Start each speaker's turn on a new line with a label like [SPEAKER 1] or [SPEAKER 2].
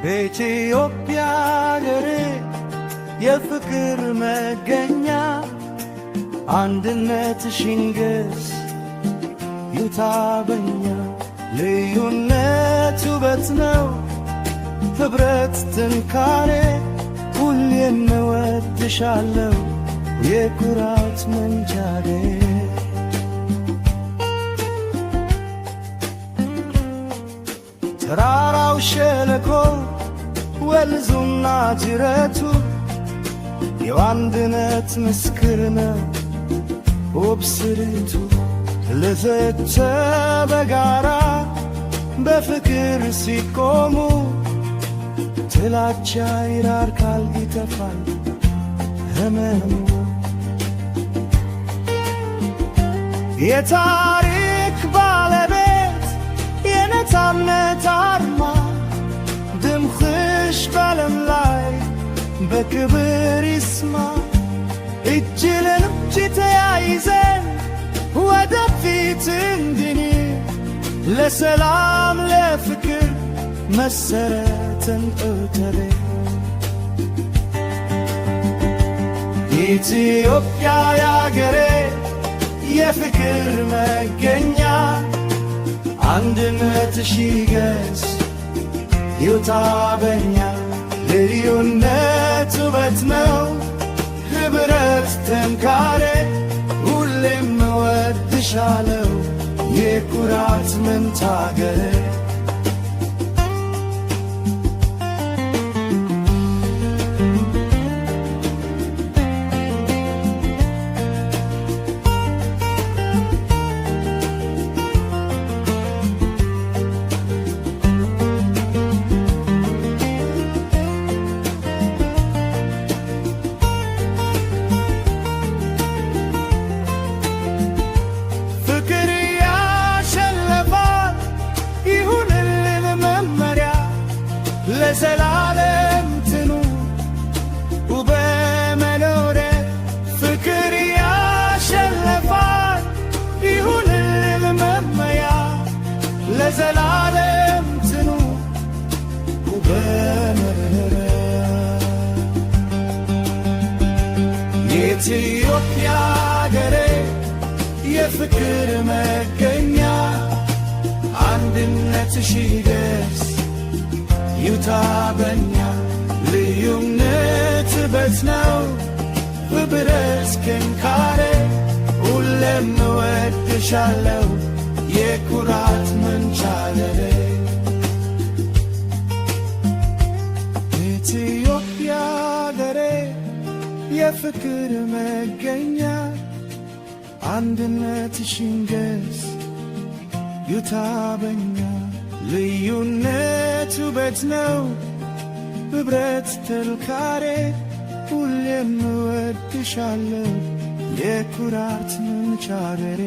[SPEAKER 1] በኢትዮጵያ አገሬ የፍቅር መገኛ አንድነትሽ ይንገስ ይውጣ በኛ። ልዩነት ውበት ነው ኅብረት ጥንካሬ ሁሌም እወድሻለሁ የኩራት መንቻሬ። ተራራው ሸለቆ ወንዙና ጅረቱ የአንድነት ምስክር ነው ውብ ስሪቱ። ለዘተ በጋራ በፍቅር ሲቆሙ ጥላቻ ይራርቃል ይጠፋል ሕመሙ። የታሪክ ባለቤት የነፃነት አርማ ድምፅሽ በዓለም ላይ በክብር ይስማ። እጅ ለእጅ ተያይዘን ወደፊት እንድንሄድ ለሰላም ለፍቅር መሰረትን እተሬ። ኢትዮጵያ ያገሬ የፍቅር መገኛ አንድነትሽ ይገስ ይውጣ በኛ። ልዩነት ውበት ነው ኅብረት ጥንካሬ ሁሌም እወድሻለሁ የኩራት መንታገሬ። ለዘላለም ትኑር በመኖሬ ፍቅር ያሸንፋል ይሁንልን መመያ። ለዘላለም ትኑር በመኖሬ። የኢትዮጵያ አገሬ የፍቅር መገኛ አንድነትሽ ይገስ ይውጣ በኛ። ልዩነት ውበት ነው ኅብረት ጥንካሬ ሁሌም እወድሻለሁ የኩራት መንቻሬ። ኢትዮጵያ አገሬ የፍቅር መገኛ አንድነትሽ ይንገስ ይውጣ በኛ። ልዩነት ውበት ነው ኅብረት ጥንካሬ ሁሌም እወድሻለሁ የኩራት መንቻሬ።